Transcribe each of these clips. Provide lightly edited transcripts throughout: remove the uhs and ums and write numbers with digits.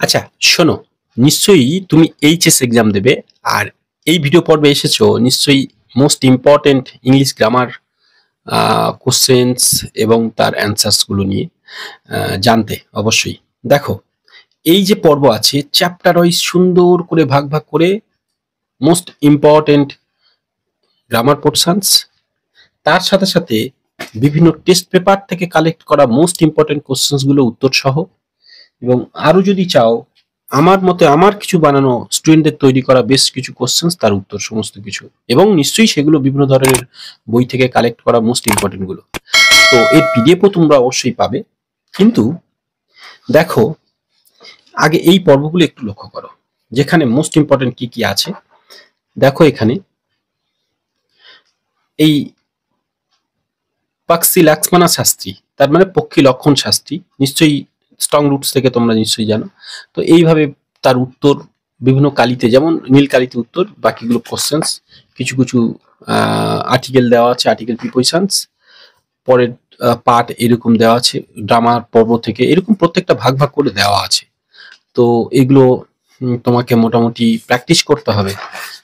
আচ্ছা, শোনো, নিশ্চয়ই তুমি এইচএস এক্সাম দেবে। আর এই ভিডিও পর্বে এসেছো নিশ্চয়ই most important English grammar questions এবং তার অ্যান্সার্স গুলো নিয়ে জানতে অবশ্যই। দেখো, এই যে পর্ব আছে চ্যাপ্টার ওয়াইজ সুন্দর করে ভাগ ভাগ করে মোস্ট ইম্পর্টেন্ট গ্রামার পোর্শনস, তার সাথে সাথে বিভিন্ন টেস্ট পেপার থেকে কালেক্ট করা মোস্ট ইম্পর্টেন্ট কোশ্চেন্স গুলো উত্তর সহ, এবং আরো যদি চাও আমার মতে আমার কিছু বানানো স্টুডেন্টদের তৈরি করা বেশ কিছু কোশ্চেন্স তার উত্তর সমস্ত কিছু, এবং নিশ্চয়ই সেগুলো বিভিন্ন ধরনের বই থেকে কালেক্ট করা মোস্ট ইম্পর্টেন্ট গুলো। তো এর পিডিএফও তোমরা অবশ্যই পাবে। কিন্তু দেখো, আগে এই পর্বগুলো একটু লক্ষ্য করো যেখানে মোস্ট ইম্পর্টেন্ট কি কি আছে। দেখো এখানে এই পাক্সি লাক্সমানা শাস্ত্রী, তার মানে পক্ষী লক্ষণ শাস্ত্রী, নিশ্চয়ই স্ট্রং রুটস থেকে তোমরা নিশ্চয়ই জানো। তো এইভাবে তার উত্তর বিভিন্ন কালিতে, যেমন নীল কালিতে উত্তর, বাকিগুলো কোশ্চেন্স, কিছু কিছু আর্টিকেল দেওয়া আছে, আর্টিকেল প্রিপোজিশনস, পরের পার্ট এরকম দেওয়া আছে, ড্রামার পর্ব থেকে এরকম প্রত্যেকটা ভাগ ভাগ করে দেওয়া আছে। তো এগুলো তোমাকে মোটামুটি প্র্যাকটিস করতে হবে,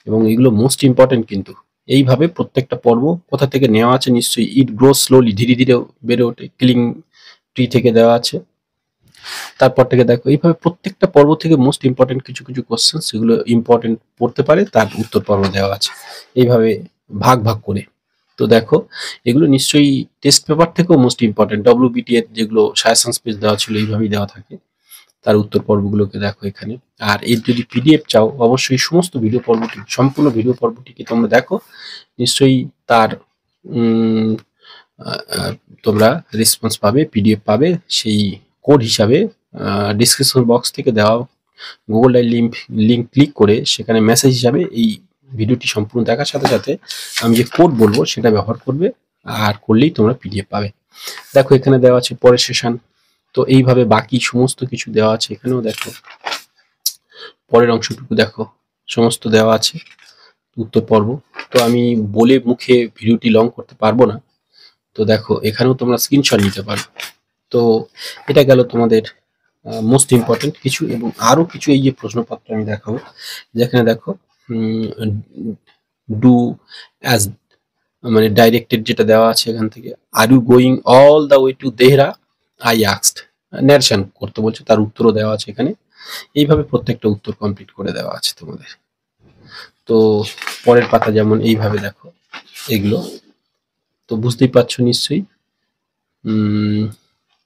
এবং এগুলো মোস্ট ইম্পর্টেন্ট। কিন্তু এইভাবে প্রত্যেকটা পর্ব কোথা থেকে নেওয়া আছে, নিশ্চয়ই ইট গ্রো স্লোলি, ধীরে ধীরে বেড়ে ওঠে, কিলিং ট্রি থেকে দেওয়া আছে। তারপর থেকে দেখো এইভাবে প্রত্যেকটা পর্ব থেকে মোস্ট ইম্পর্টেন্ট কিছু কিছু কোশ্চেন, সেগুলো ইম্পর্টেন্ট পড়তে পারে তার উত্তর পর্ব দেওয়া আছে এইভাবে ভাগ ভাগ করে। তো দেখো, এগুলো নিশ্চয়ই টেস্ট পেপার থেকেও মোস্ট ইম্পর্টেন্ট, ডব্লিউবিটি এর যেগুলো সাজেশনস পেজ দেওয়া ছিল এইভাবেই দেওয়া থাকে তার উত্তর পর্বগুলোকে দেখো এখানে। আর এর যদি পিডিএফ চাও অবশ্যই সমস্ত ভিডিও পর্বটি, সম্পূর্ণ ভিডিও পর্বটিকে তোমরা দেখো, নিশ্চয়ই তার তোমরা রেসপন্স পাবে, পিডিএফ পাবে সেই কোড হিসাবে ডিসক্রিপশন বক্স থেকে দেওয়া গুগল ড্রাইভ লিঙ্ক ক্লিক করে সেখানে মেসেজ হিসাবে এই ভিডিওটি সম্পূর্ণ দেখার সাথে সাথে আমি যে কোড বলবো সেটা ব্যবহার করবে, আর করলেই তোমরা পিডিএফ পাবে। দেখো এখানে দেওয়া আছে পরের সেশন। তো এইভাবে বাকি সমস্ত কিছু দেওয়া আছে, এখানেও দেখো পরের অংশটুকু দেখো সমস্ত দেওয়া আছে উত্তর পর্ব। তো আমি বলে মুখে ভিডিওটি লং করতে পারবো না, তো দেখো এখানেও তোমরা স্ক্রিনশট নিতে পারো। তো এটা গেল তোমাদের মোস্ট ইম্পর্টেন্ট কিছু, এবং আরো কিছু এই যে প্রশ্নপত্র আমি দেখাবো, যেখানে দেখো ডু অ্যাজ মানে ডাইরেক্টেড যেটা দেওয়া আছে এখান থেকে, are you going all the way to Dehra, I asked, narration করতে বলছে, তার উত্তরও দেওয়া আছে এখানে। এইভাবে প্রত্যেকটা উত্তর কমপ্লিট করে দেওয়া আছে তোমাদের। তো পরের পাতা যেমন এইভাবে দেখো এগুলো, তো বুঝতেই পারছো নিশ্চয়ই।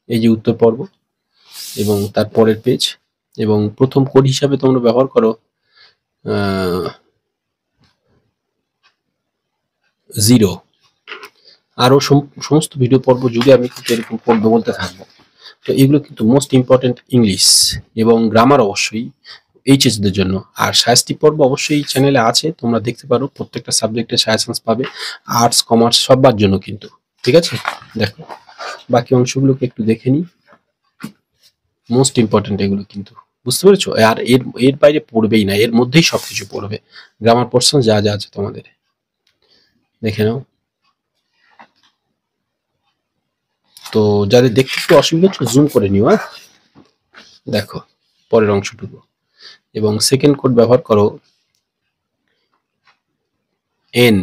এই যে উত্তর পর্ব এবং তার পরের পেজ, এবং প্রথম কোড হিসাবে তোমরা ব্যবহার করো 0। আরো সমস্ত ভিডিও পর্ব জুড়ে আমি কিন্তু এরকম কোড বলতে থাকবো। তো এগুলো কিন্তু মোস্ট ইম্পর্টেন্ট ইংলিশ এবং গ্রামার অবশ্যই এইচএস দের জন্য। আর সাহিত্যিক পর্ব অবশ্যই চ্যানেলে আছে, তোমরা দেখতে পারো, প্রত্যেকটা সাবজেক্টের সাজেশনস পাবে, আর্টস কমার্স সবার জন্য কিন্তু। ঠিক আছে, দেখো বাকি অংশগুলোকে একটু দেখে নিই, মোস্ট ইম্পর্টেন্ট এগুলো কিন্তু, বুঝতে পেরেছো? আর এর এর বাইরে পড়বেই না, এর মধ্যেই সবকিছু পড়বে, গ্রামার পোর্শন যা যা আছে তোমাদের দেখে নাও। তো যাদের দেখতে একটু অসুবিধা হচ্ছে জুম করে নিও। দেখো পরের অংশটুকু, এবং সেকেন্ড কোড ব্যবহার করো এন।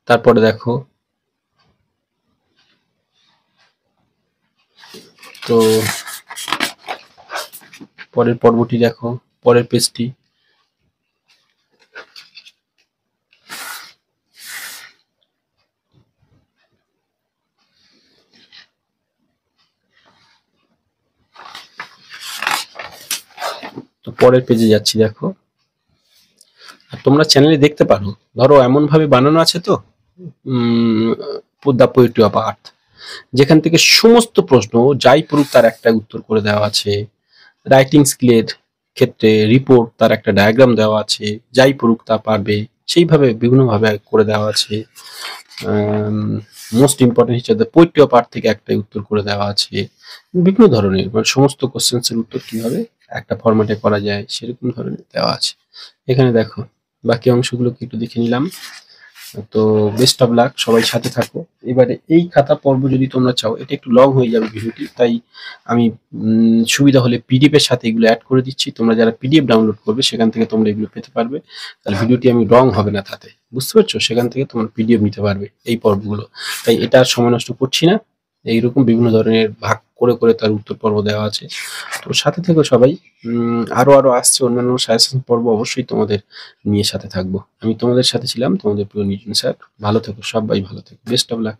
তারপরে দেখো, তো পরের পর্বটি দেখো, পরের পেজটি, তো পরের পেজে যাচ্ছি দেখো। আর তোমরা চ্যানেলে দেখতে পারো, ধরো এমন ভাবে বানানো আছে তো দ্য পোয়েট্রি অফ আর্থ, যেখান থেকে সমস্ত প্রশ্ন যাই পড়ুক তার একটা উত্তর করে দেওয়া আছে। রাইটিং স্কিলের ক্ষেত্রে রিপোর্ট, তার একটা ডায়াগ্রাম দেওয়া আছে, যাই পড়ুক তা পারবে, সেইভাবে বিভিন্নভাবে করে দেওয়া আছে। মোস্ট ইম্পর্টেন্ট হিসেবে পোয়েট্রি অফ আর্থ থেকে একটা উত্তর করে দেওয়া আছে। বিভিন্ন ধরনের মানে সমস্ত কোশ্চেন্স এর উত্তর কিভাবে একটা ফরম্যাটে করা যায় সেরকম ধরনের দেওয়া আছে এখানে। দেখো বাকি অংশগুলোকে একটু দেখে নিলাম। তো বেস্ট অফ লাক, সবাই সাথে থাকো। এবারে এই খাতা পর্ব যদি তোমরা চাও, এটা একটু লং হয়ে যাবে ভিডিওটি, তাই আমি সুবিধা হলে পিডিএফ এর সাথে এগুলো অ্যাড করে দিচ্ছি। তোমরা যারা পিডিএফ ডাউনলোড করবে সেখান থেকে তোমরা এগুলো পেতে পারবে। তাহলে ভিডিওটি আমি রং হবে না তাতে, বুঝতে পারছো? সেখান থেকে তোমরা পিডিএফ নিতে পারবে এই পর্বগুলো। তাই এটা আর সময় নষ্ট করছি না। এইরকম বিভিন্ন ধরনের ভাগ করে করে তার উত্তর পর্ব দেওয়া আছে। তো সাথে থেকো সবাই। আরো আরো আসছে অন্যান্য সাজেশন পর্ব, অবশ্যই তোমাদের নিয়ে সাথে থাকবো। আমি তোমাদের সাথে ছিলাম, তোমাদের প্রিয় নিউটন স্যার। ভালো থেকো, সবাই ভালো থেকো, বেস্ট অফ লাক।